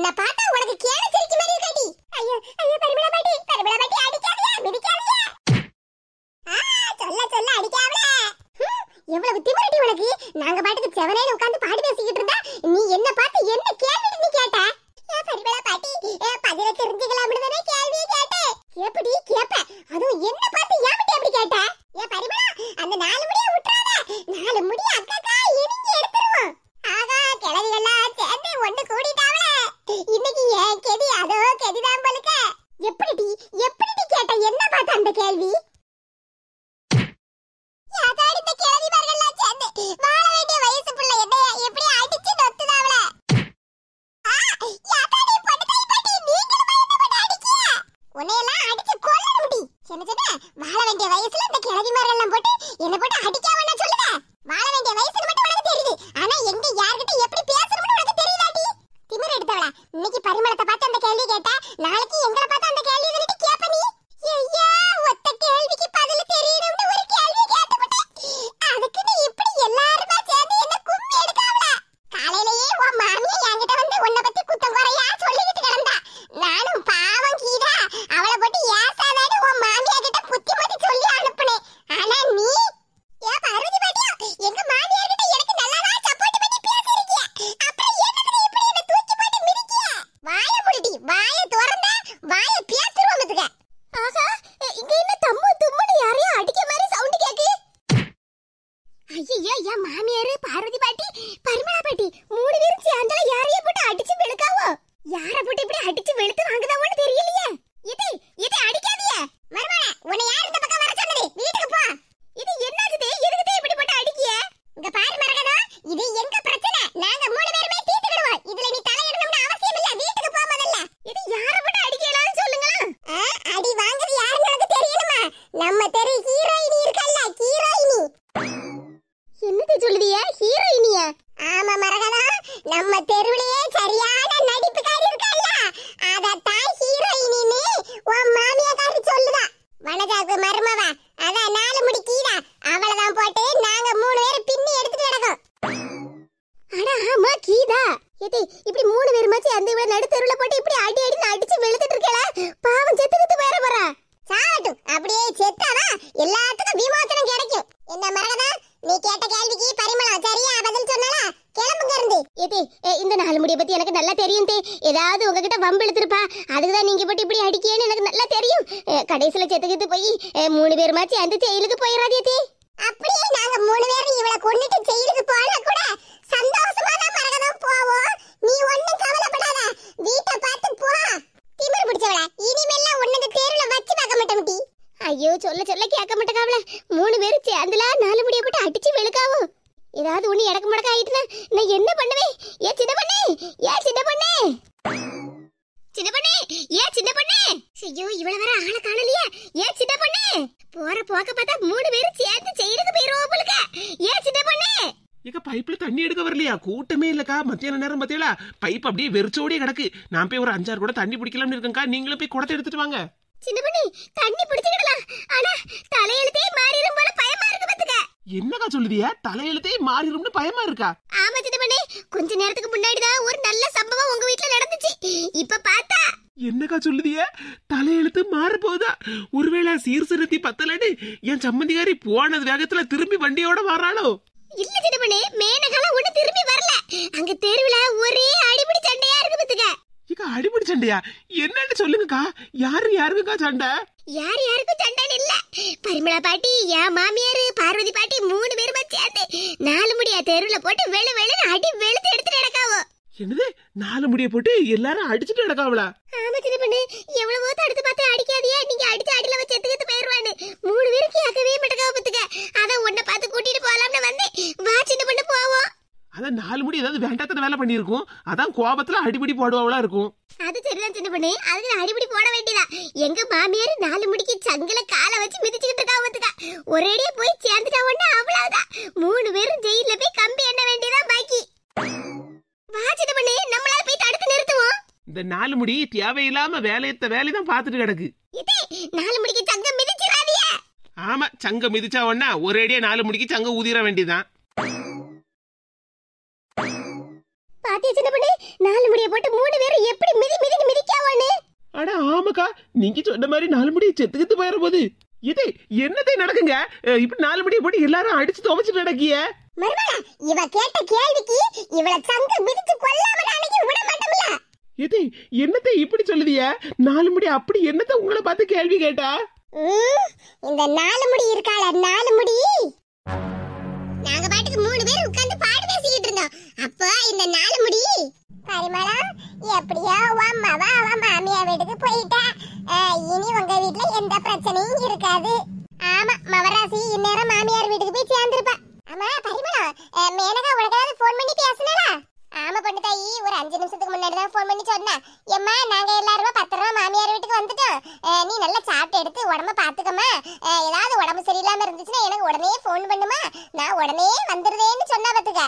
என்ன பார்த்தா உனக்கு கேன சிரிக்க மாதிரி இருக்காடி. ஐயோ ஐயோ பரிமளா பாட்டி அடிக்காதீங்க மிதிக்காதீங்க. சொல்ல சொல்ல அடிக்காமல. எவ்வளவு திமிரடி உனக்கு. நாங்க பாட்டுக்கு செவனேன்னு உட்கார்ந்து பாட்டு பேசிக்கிட்டு இருந்தா நீ என்ன பார்த்து என்ன கேள்வி நீ கேட்ட? பரிமளா பாட்டி பதில தெரிஞ்சுக்கலாம்னு தானே கேள்வியே கேட்டேன். எப்படி கேப்ப? அதுவும் என்ன பார்த்து ஏன்ட்டு அப்படி கேட்ட? பரிமளா அந்த 4 முடிய விட்டுறாத. 4 முடிய அக்கா இனிங்க எடுத்துருவோம். ஆகா கிளவிகள்லாம் சேர்ந்து ஒண்ணு கூடிட்டாவல. இன்னைக்கு ஏன் கெதி அதோ கெதிதான் போலுக்க. எப்படி கேட்ட? என்ன பார்த்த அந்த கேள்வி? யாதாடி இந்த கிளவிமார்கள்லாம் சேர்ந்து வாழ வேண்டிய வயசு புள்ள என்ன எப்படி அடிச்சு நொத்துதாவல. யாதாடி பொண்ணு தாய் பாட்டி நீங்களும் என்ன பண்ண அடிக்கிய? உன்னையெல்லாம் அடிச்சு கொல்லணும்டி. என்ன சொன்ன? வாழ வேண்டிய வயசுல இந்த கிளவிமார்கள்லாம் போட்டு என்ன போட்டு அடிக்காமன்னா சொல்லுங்க. வாழ வேண்டிய வயசுல மட்டும் உனக்கு தெரியுது. ஆனா எங்க யார்கிட்ட எப்படி பேசணும்னு உனக்கு தெரியுதாடி? திமிர் எடுத்தவளா. இன்னைக்கு பரிமளத்தை பார்த்து அந்த கேள்வி கேட்டா நாளைக்கு எங்களை பார்த்து அந்த கேள்வி வந்துட்டு கேப்ப நீ. ஐயா ஒத்த கேள்விக்கு பதில் தெரியணும்னு ஒரு கேள்வி கேட்டுவிட்ட. அதுக்கு நீ இப்படி எல்லாருமா சேர்ந்து என்ன கும்மி எடுக்காவல. காலையிலேயே உன் மாமியா என்கிட்ட வந்து உன்னை பத்தி குத்தம் குறையா சொல்லிக்கிட்டு கிடந்தா. நானும் பாவம் கீதா அவளை போட்டு ஏசாதான்னு உன் மாமியா கிட்ட புத்திமதி சொல்லி அனுப்புனேன். ஆனா நீ பார்வதி பாட்டியா எங்க மாமியார் கிட்ட எனக்கு நல்லாதான் சப்போர்ட் பண்ணி பேசிருக்கிய. அப்புறம் என்னது இப்படி என்ன தூக்கி போட்டு மிதிக்கிய? வாயை மூடிடி. வாயை திறந்தா வாயை பேத்துருவோம் இதுக்கு. ஆஹா இங்க என்ன தம்மு தும்முன்னு யாரையோ அடிக்க மாதிரி சவுண்ட் கேக்கு. ஐயோ என் மாமியார் பார்வதி பாட்டி பரிமளா பாட்டி 3 பேரும் சேர்ந்தால யாரையோ போட்டு அடிச்சு வெளுக்காவோ. யாரை போட்டு இப்படி அடிச்சு வெளுத்து வாங்குதாவோன்னு தெரியலையே. இதை அடிக்காதீங்க. மருமகளே உன்னை யார் இந்த பக்கம் வர சொன்னது? வீட்டுக்கு போ. இது என்னது? எதுக்கு இப்படி போட்டு அடிக்கிய? இங்க பாரு மரகதா, இது எங்க பிரச்சனை. நாங்க 3 பேருமே தீர்த்துக்கிடுவோம். இதுல நீ தலையிடணும்னு அவசியம் இல்ல. வீட்டுக்கு போ முதல்ல. இது யாரை போட்டு அடிக்கலாம்னு சொல்லுங்க. அடி வாங்குறது யாருன்னு உனக்கு தெரியணுமா? நம்ம தெரு ஹீரோயினி இருக்கல்ல, ஹீரோயினி. என்னது சொல்லுதியா? ஹீரோயினியா? ஆமா மரகதா, நம்ம தெருவிலேயே சரியான நடிப்புக்காரி இருக்கல்ல, அதத்தான் ஹீரோயினின்னு உன் மாமியாக்காரி சொல்லுதா. வனஜாக்கு மருமவ அதான் 4 முடி கீதா அவளதான் போட்டு நாங்க 3 பேரும் பின்னி எடுத்துட்டு கிடக்கோம். அட ஆமா கீதா. இப்படி 3 பேருமாச்சு அந்த இவ்வளவு நடு தெருவுல போட்டு இப்படி அடி அடிச்சு வெளுத்துட்டு இருக்கல. பாவம் செத்துக்கிட்டு வேற போறா. சாவட்டும். அப்படியே செத்தாதான் எல்லாத்துக்கும் விமோசனம் கிடைக்கும். என்ன மரகதா நீ கேட்ட கேள்விக்கு பரிமளா சரியா பதில் சொன்னாலா? கிளம்புங்க இருந்து. இந்த 4 முடிய பத்தி எனக்கு நல்லா தெரியும் தே. ஏதாவது உங்ககிட்ட வம்பு எடுத்துருப்பா. அதுக்குதான் நீங்க போட்டு இப்படி அடிக்கேன்னு எனக்கு நல்லா தெரியும். கடைசியில செத்துக்கிட்டு போய் 3 பேருமாச்சு அந்த ஜெயிலுக்கு போயிடாதே தே. அப்படியே நாங்க 3 பேரும் இவளை கொன்னுட்டு ஜெயிலுக்கு போனா கூட சந்தோஷமா தான் மரகதம் போவோம். நீ ஒண்ணும் கவலைப்படாத. வீட்டை பார்த்து போ. திமிரு பிடிச்சவள இனிமேல்லாம் உன்னது தேர்வுல வச்சு பார்க்க மாட்டோம் டி. ஐயோ சொல்ல கேட்க மாட்டேக்காவல. 3 பேரும் சேர்ந்துல 4 முடிய போட்டு அடிச்சு வெளுக்காவோ. ஏதாவது ஒண்ணு இடக்கு முடக்க ஆயிட்டுனா நான் என்ன பண்ணுவேன்? சின்ன பண்ணே ஐயோ இவள வர ஆளை காணலையே. சின்ன பண்ணே போற போக்க பார்த்தா 3 பேரும் சேர்ந்து ஜெயிலுக்கு போயிரோம் போலுக்க. சின்ன பண்ணே ஏக்கா பைப்ல தண்ணி எடுக்க வரலையா? கூட்டமே இல்லக்கா. மத்தியான நேரம் பத்தியலா பைப் அப்படியே வெறிச்சோடியே கிடக்கு. நான் போய் ஒரு 5-6 கூட தண்ணி பிடிக்கலாம்னு இருக்கேன்க்கா. நீங்களும் போய் குடத்தை எடுத்துட்டு வாங்க. சின்ன பண்ணி தண்ணி பிடிச்சிடலாம். ஆனா தலையெழுத்தே மாறிரும் போல பயமா இருக்கு பாத்துக்க. என்னக்கா சொல்லுதியா? தலையெழுத்தே மாறிரும்னு பயமா இருக்கா? ஆமா சின்ன பண்ணி கொஞ்ச நேரத்துக்கு முன்னாடி தான் ஒரு நல்ல சம்பவம் உங்க வீட்ல நடந்துச்சு. இப்ப பார்த்தா என்னக்கா சொல்லுதியா? தலையெழுத்து மாற போதா? ஒருவேளை சீர்திருத்தி பத்தலன்னு என் சம்மந்திகாரி போனது வேகத்துல திரும்பி வண்டியோட வராளோ? இல்ல சின்ன பண்ணி மேனகால ஒண்ணு திரும்பி வரல. அங்க தெருவுல ஒரே அடிபிடி சண்டையா இருக்கு பாத்துக்க. இக்கா அடிபிடி சண்டையா? என்னன்னு சொல்லுங்கக்கா. யாருக்கா சண்டை? யாருக்கும் சண்டைன்னு இல்ல. பரிமளா பாட்டி என் மாமியார் பார்வதி பாட்டி 3 பேருமா சேர்ந்து 4 முடியா தெருவுல போட்டு வெளுன்னு அடி வெளுத்து எடுத்துட்டு நடக்காவோ. என்னது 4 முடிய போட்டு எல்லாரும் அடிச்சுட்டு நடக்காவளா? ஆமா சின்ன பண்ணு எவ்வளவோ தடுத்து பார்த்து அடிக்காதியா. நீங்க அடிச்சு அடியில வச்சு எடுத்துக்கிட்டு போயிருவான்னு 3 பேருக்கு கேட்கவே மாட்டேக்காவ பாத்துக்க. அதான் உன்னை பார்த்து கூட்டிட்டு போலாம்னு வந்து வா சின்ன பண்ணு போவோம். அதான் 4 முடி ஏதாவது வேண்டாத்தன வேலை பண்ணிருக்கும். அதான் கோபத்துல அடிபடி போடுவாங்களா இருக்கும். அது சரிதான் சின்ன பண்ணு. அதுக்கு அடிபடி போட வேண்டியதா. எங்க மாமியார் 4 முடிக்கு சங்கில காலை வச்சு மிதிச்சுக்கிட்டு இருக்கா பாத்துக்க. ஒரேடியே போய் சேர்ந்துட்டா உடனே அவ்வளவுதான். 3 பேரும் ஜெயில போய் கம்பி எண்ண வேண்டியதான் பாக்கி. வா சின்ன பண்ணு நம்மளால போய் தடுத்து நிறுத்துவோம். இந்த 4 முடி தேவையில்லாம வேலைதான் பாத்துட்டு கிடக்கு. 4 முடிக்கு சங்கம் மிதிச்சிராதியே. ஆமா சங்கம் மிதிச்சா உடனே ஒரேடியே 4 முடிக்கு சங்கம் ஊதிர வேண்டியதான். பாத்தியா சின்ன பொண்ணு, 4 முடிய போட்டு 3 பேரும் எப்படி மிதி மிதின்னு மிதிக்காவானு. அட ஆமாக்கா, நீங்க சொன்ன மாதிரி 4 முடிய செத்துக்கிட்டு போயிட போகுது. இது என்னத்தை நடக்குங்க? இப்படி 4 முடிய போட்டு எல்லாரும் அடிச்சு துவைச்சு நடக்கிய. மருமகளா, இவ கேட்ட கேள்விக்கு இவள சங்க மிதிச்சு கொல்லாம நாளைக்கு விட மாட்டோம்ல. இது என்னத்தை இப்படி சொல்லுதிய? 4 முடி அப்படி என்னத்தை உங்களை பார்த்து கேள்வி கேட்டா? இந்த 4 முடி இருக்காள, 4 முடி, நாங்க பாட்டுக்கு 3 பேர் உட்கார்ந்து பாடு பேசிக்கிட்டு இருந்தோம். அப்ப இந்த 4 முடி பரிமளா எப்படியோ அம்மாவா அவ மாமியா வீட்டுக்கு போயிட்டா. இனி உங்க வீட்டுல எந்த பிரச்சனையும் இருக்காது. ஆமா, மவராசி இந்நேரம் மாமியார் வீட்டுக்கு போய் சேர்ந்துருப்பா. ஆமா பரிமளா, மேனகா உனக்காவது போன் பண்ணி பேசுனாளா? ஆமா பொண்ணு தாயி, ஒரு 5 நிமிஷத்துக்கு முன்னாடி தான் போன் பண்ணி சொன்னா. எம்மா நாங்க எல்லாரும் பத்திரமா மாமியார் வீட்டுக்கு வந்துட்டோம். நீ நல்லா சாப்பிட்டு எடுத்து உடம்ப பாத்துக்கம்மா. ஏதாவது உடம்பு சரியில்லாம இருந்துச்சுன்னா எனக்கு உடனே போன் பண்ணுமா, நான் உடனே வந்துருதேன்னு சொன்னா பாத்துக்க.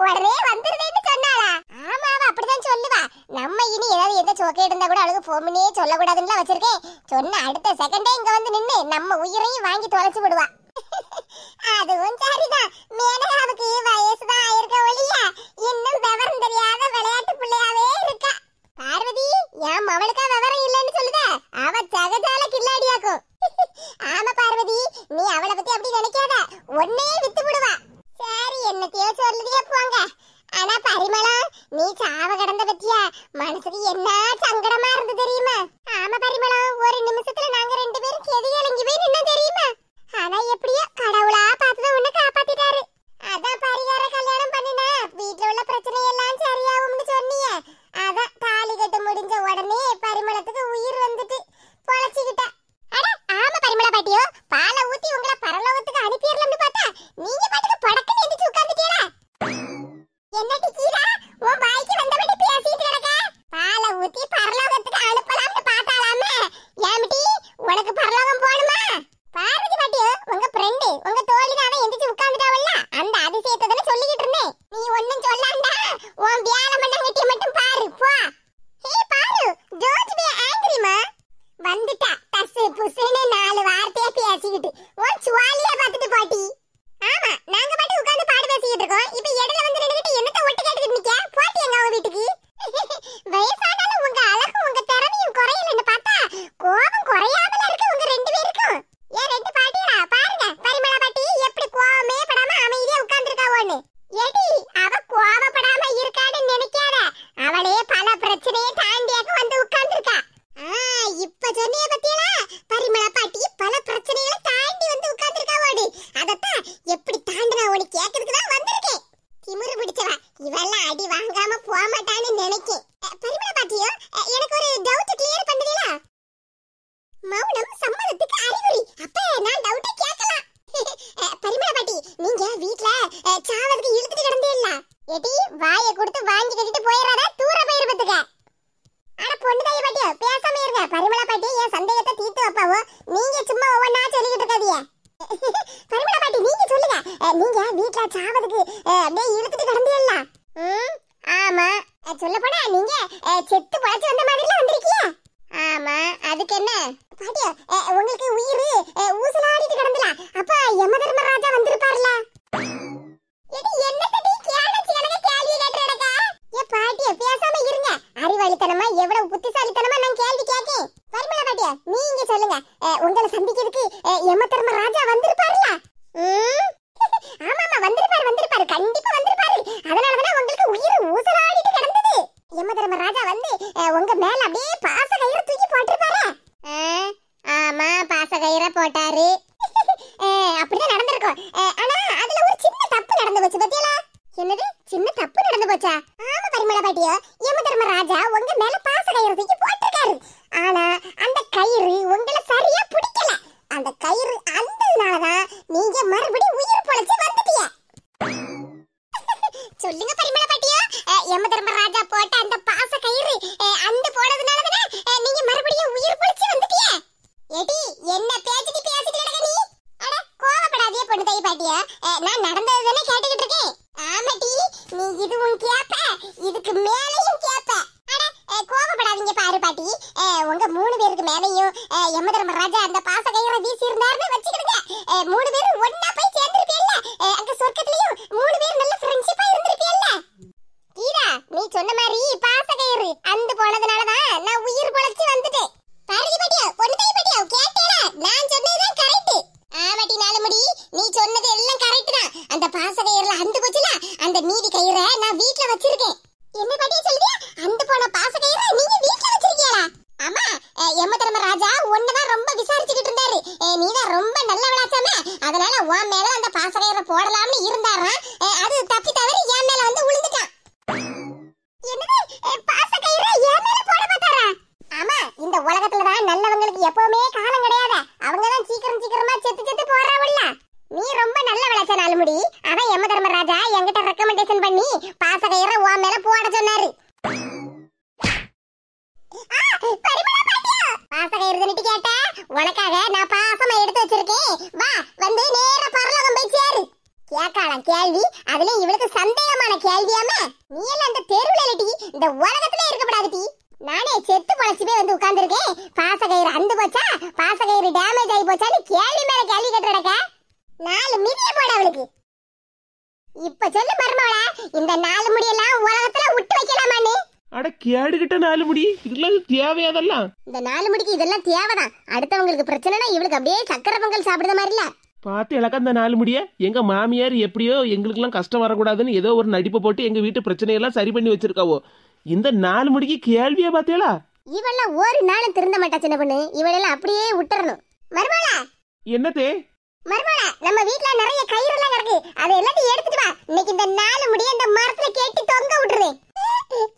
உடனே வந்துருதேன்னு சொன்னாளா? ஆமா, அவ அப்படிதான் சொல்லுவா. நம்ம இனி ஏதாவது எந்த சோக்கே இருந்தா கூட அவளுக்கு போன் பண்ணியே சொல்லக்கூடாதுன்னு வச்சிருக்கேன். சொன்ன அடுத்த செகண்டே இங்க வந்து நின்னு நம்ம உயிரையும் வாங்கி தொலைச்சு விடுவா. அதுவும் சரிதான், மேனகாவுக்கு வயசுதான் ஆயிருக்க ஒழிய இன்னும் விவரம் தெரியாத விளையாட்டு பிள்ளையாவே இருக்கா. பார்வதி, என் மவளுக்கா விவரம் இல்லைன்னு சொல்லுத, அவ சகஜால கில்லாடியாக்கும். ஆமா பார்வதி, நீ அவளை பத்தி அப்படி நினைக்காத, ஒன்னே வித்து விடுவா. சரி, என்னத்தையோ சொல்லுதியா போங்க. ஆனா பரிமளா, நீ சாவ கடந்த பத்தியா மனசுக்கு என்ன சங்கடமா இருந்து தெரியுமா? ஆமா பரிமளா, ஒரு நிமிஷத்துல நாங்க 2 பேரும் கெதி இறங்கி போய் நின்ன தெரியுமா? ஆனா எப்படியோ கடவுளா பார்த்துதான் உன்னை காப்பாத்திட்டாரு. அதான் பரிகார கல்யாணம் பண்ணினா வீட்டுல உள்ள பிரச்சனை எல்லாம் சரியாகும்னு சொன்னியே. அதான் தாலி கட்டு முடிஞ்ச உடனே பரிமளத்துக்கு உயிர் வந்துட்டு பொழைச்சுக்கிட்டா. அட ஆமா பரிமளா பாட்டியோ, பாலை ஊத்தி உங்களை பரலோகத்துக்கு அனுப்பிடலாம்னு பார்த்தா நீங்க பாட்டுக்கு படக்குன்னு எந்திரிச்சு உட்கார்ந்துட்டீங்களா? என்னடி கீரா, உன் வாய்க்கு வந்தபடி பேசிட்டு கிடக்க. பாலை ஊத்தி பரலோகத்துக்கு அனுப்பலாம்னு பார்த்தாலாமே. ஏமிட்டி, உனக்கு பரலோகம் போணுமா? பார்வதி பாட்டியோ, உங்க ஃப்ரெண்டு உங்க தோழி தான் எந்திரிச்சு உட்கார்ந்துட்டாவல்ல, அந்த அதிசயத்தை தானே சொல்லிக்கிட்டு இருந்தேன். நீ ஒண்ணும் சொல்லாண்டா, உன் வியாழ மண்ணங்கட்டிய மட்டும் பாரு போ. ஹே பாரு, டோன்ட் பீ ஆங்கிரிமா. வந்துட்டா தஸ் புஸ்னே 4 வார்த்தையா பேசிக்கிட்டு உன் சுவாலியா பார்த்துட்டு பாட்டி. ஆமா, நாங்க பாட்டு உட்கார்ந்து பாடு பேசிக்கிட்டு இருக்கோம். இப்போ இடையில வந்து நின்னுட்டு என்னத்த ஒட்டு கேட்டுக்கிட்டு நிக்க? போட்டி எங்க அவ வீட்டுக்கு? வயசானாலும் உங்க அழகும் உங்க திறமையும் குறையலன்னு பார்த்தா கோபம் குறையாமல இருக்கு உங்க 2 பேருக்கும். ஏன் 2 பாட்டியா பாருங்க, பரிமளா பாட்டி எப்படி கோவமே படாம அமைதியா உட்கார்ந்திருக்காவோன்னு. ஏடி, அவ கோவப்படாம இருக்கான்னு நினைக்காத, அவளே பல பிரச்சனையை தாண்டியாக்க வந்து உட்கார்ந்திருக்கா. இப்ப சொன்னிய பத்தியலா, பரிமளா பாட்டி பல பிரச்சனைகளை தாண்டி வந்து உட்கார்ந்திருக்காவோடு. அதத்தான் எப்படி தாண்டினா உனக்கு கேட்கறதுக்கு தான் வந்திருக்கேன். திமிரு பிடிச்சவா, இவெல்லாம் அடி வாங்காம போக மாட்டான்னு நினைக்கேன். பரிமளா பாட்டியோ, எனக்கு ஒரு டவுட் கிளியர் பண்றீங்களா? மௌனம் சம்மதத்துக்கு அறிகுறி. அப்ப நான் டவுட்டை கேட்கலாம். பரிமளா பாட்டி, நீங்க வீட்ல சாவதுக்கு இழுத்துட்டு கிடந்தீல்ல, ஏடி வாயை கொடுத்து வாங்கி கட்டிட்டு போயிடாத, தூர போயிருப்பதுக்க. ஆனா பொண்ணு தாய் பாட்டியோ, பேசாம இருங்க. பரிமளா பாட்டி என் சந்தேகத்தை தீர்த்து வைப்பாவோ, நீங்க சும்மா ஒவ்வொன்னா சொல்லிக்கிட்டு இருக்காதீங்க. பரிமளா பாட்டி நீங்க சொல்லுங்க, நீங்க வீட்ல சாவதுக்கு அப்படியே இழுத்துட்டு கிடந்தீல்ல? ஆமா, சொல்ல போனா நீங்க செத்து பழச்சு வந்த மாதிரிலாம் வந்திருக்கீங்க. ஆமா, அதுக்கு என்ன பாட்டியா, உங்களுக்கு உயிர் ஊசலாடிட்டு கிடந்தல, அப்ப யமதர்மராஜா வந்திருப்பார்ல. இது என்னத்தடி கேளச்சி எனக்கு கேள்வி கேட்றடக்கா? ஏ பாட்டியா பேசாம இருங்க, அறிவாளித்தனமா எவ்வளவு புத்திசாலித்தனமா நான் கேள்வி கேட்கேன். பரிமளா பாட்டியா நீங்க சொல்லுங்க, உங்களை சந்திக்கிறதுக்கு யமதர்மராஜா வந்திருப்பார்ல? ஆமா ஆமா, வந்திருப்பாரு, கண்டிப்பா வந்திருப்பாரு. அதனாலதான் உங்களுக்கு உயிர் ஊசலாடிட்டு கிடந்தது. யமதர்மராஜா வந்து உங்க மேல அப்படியே பாச கயிறு தூக்கி போட்டிருப்பாரு. ஆமா, பாச கயிறை போட்டாரு. அப்படிதான் நடந்திருக்கும். ஆனா அதுல ஒரு சின்ன தப்பு நடந்து போச்சு பத்தியலா? என்னது சின்ன தப்பு நடந்து போச்சா? ஆமா பரிமளா பாட்டியோ, யமதர்மராஜா உங்க மேல பாச கயிறு தூக்கி போட்டிருக்காரு. ஆனா அந்த கயிறு உங்களை சரியா பிடிக்கல. அந்த கயிறு அந்ததுனாலதான் நீங்க மறுபடியும் உயிர் பொழைச்சு வந்துட்டீங்க. சொல்லுங்க பரிமளா பாட்டியோ, யமதர்மராஜா போட்ட அந்த பாச கயிறு அந்த போனதுனாலதானே நீங்க மறுபடியும் உயிர் பொழைச்சு வந்துட்டீங்க. ஏடி என்ன பேசிட்டு கிடக்க நீ? அட கோவப்படாதே பொண்ணு தாய் பாட்டியா, நான் நடந்தது தானே கேட்டுக்கிட்டு இருக்கேன். ஆமாடி, நீ இதுவும் கேப்ப, இதுக்கு மேலையும் கேப்ப. அட கோவப்படாதீங்க பாரு பாட்டி, உங்க 3 பேருக்கு மேலையும் யமதர்மராஜா அந்த பாச கயிறை வீசி இருந்தாருன்னு வச்சுக்கிடுங்க. 3 பேரும் ஒண்ணா போய் சேர்ந்திருப்பீல்ல, அங்க சொர்க்கத்திலயும் 3 பேர் நல்ல ஃப்ரெண்ட்ஷிப்பா இருந்திருப்பீல்ல. போடலாம்னு இருந்தாரா, அது தப்பி தவறி என் மேல வந்து விழுந்துட்டான். என்னது, பாசக்கயிறு என் மேல போட பார்த்தாரா? ஆமா, இந்த உலகத்துல தான் நல்லவங்களுக்கு எப்பவுமே காலம் கிடையாது. அவங்க தான் சீக்கிரம் சீக்கிரமா செத்து செத்து போறாவல்ல. நீ ரொம்ப நல்ல விளைச்ச நாலுமுடி. அதான் யம தர்மராஜா என்கிட்ட ரெக்கமெண்டேஷன் பண்ணி பாசக்கயிறை உன் மேல போட சொன்னாரு. பாசக்கயிறு நிட்டு கேட்ட உனக்காக நான் பாசமா எடுத்து வச்சிருக்கேன். வா, வந்து நேரா பரலோகம் போய் சேரு. கேட்கலாம் கேள்வி, அதுலயும் இவளுக்கு சந்தேகமான கேள்வியாம. நீ எல்லாம் அந்த தெருவுல இல்லடி, இந்த உலகத்திலே இருக்கப்படாது டி. நானே செத்து பொழைச்சுமே வந்து உட்கார்ந்துருக்கேன். பாசக்கயிறு அந்து போச்சா, பாசக்கயிறு டேமேஜ் ஆகி போச்சான்னு கேள்வி மேல கேள்வி கேட்டு நடக்க 4 மிதிய போட அவளுக்கு. இப்ப சொல்லு மருமவளா, இந்த 4 முடியெல்லாம் உலகத்துல விட்டு வைக்கலாமான்னு? அட கேடுகிட்ட 4 முடி, இதெல்லாம் தேவையாதெல்லாம். இந்த 4 முடிக்கு இதெல்லாம் தேவைதான். அடுத்தவங்களுக்கு பிரச்சனைனா இவளுக்கு அப்படியே சக்கரை பொங்கல் சாப்பிடுற மாதிரி இல்ல. பார்த்து இலக்க அந்த 4 முடிய. எங்க மாமியார் எப்படியோ எங்களுக்கெல்லாம் கஷ்டம் வரக்கூடாதுன்னு ஏதோ ஒரு நடிப்பு போட்டு எங்க வீட்டு பிரச்சனையெல்லாம் சரி பண்ணி வச்சிருக்காவோ. இந்த 4 முடிக்கு கேள்வியா பாத்தீங்களா? இவெல்லாம் ஒரு நாளும் திருந்த மாட்டா சின்ன பொண்ணு. இவளெல்லாம் அப்படியே விட்டுறணும். மருமவளா, என்னதே மருமவளா, நம்ம வீட்ல நிறைய கயிறு எல்லாம் கிடக்கு, அதை எல்லாத்தையும் எடுத்துட்டு வா. இன்னைக்கு இந்த 4 முடிய இந்த மரத்துல கெட்டி தொங்க விட்டுறேன்.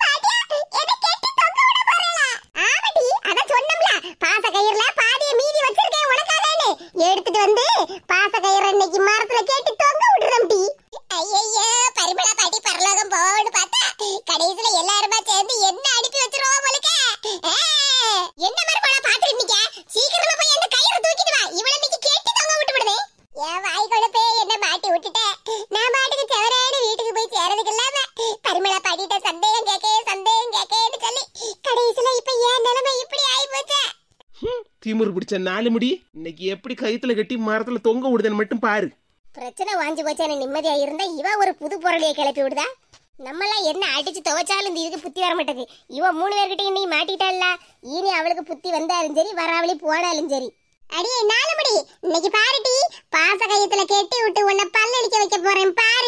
பாட்டியா, என்ன கெட்டி தொங்க விட போறீங்களா? ஆமாடி, அத சொன்னம்ல, பாச கயிறுல பாதிய மீதி வச்சிருக்கேன் உனக்காகன்னு. எடுத்துட்டு வந்து பாச கயிறு இன்னைக்கு மரத்துல கெட்டி தொங்க விட்டுறேன்டி. ஐயையோ, பரிமளா பாட்டி பரலோகம் போன்னு பார்த்தா கடைசில எல்லாருமா சேர்ந்து என்ன அனுப்பி வச்சிருவோம் உங்களுக்கு. என்ன மருமகளா பாத்துட்டு நிக்க? சீக்கிரமா போய் அந்த கயிறை தூக்கிட்டு வா. இவள இன்னைக்கு கெட்டி தொங்க விட்டு விடுறேன். என் வாய் கொழுப்பே என்ன மாட்டி விட்டுட்ட. நான் பாட்டுக்கு செவரேன்னு வீட்டுக்கு போய் சேரதுக்கு இல்லாம பரிமளா பாட்டிட்ட சந்தேகம் கேக்கேன்னு சொல்லி கடைசில இப்ப ஏன் நிலைமை இப்படி ஆகி போச்சு. திமிரு பிடிச்ச 4 முடி, இன்னைக்கு எப்படி கயித்துல கட்டி மரத்துல தொங்க விடுதேன்னு மட்டும் பாரு. பிரச்சனை வாஞ்சி போச்சான நிம்மதியா இருந்தா இவ ஒரு புது பொருளையை கிளப்பி விடுதா. நம்மளாம் என்ன அடிச்சு துவைச்சாலும் இந்த இதுக்கு புத்தி வர மாட்டேது. இவ 3 பேர்கிட்ட நீ மாட்டிட்டாள்ல, இனி அவளுக்கு புத்தி வந்தாலும் சரி வராவளி போனாலும் சரி. அடியே 4 முடி, இன்னைக்கு பாருடி, பாச கயத்துல கெட்டி விட்டு உன்னை பல்லடிக்க வைக்க போறேன் பாரு.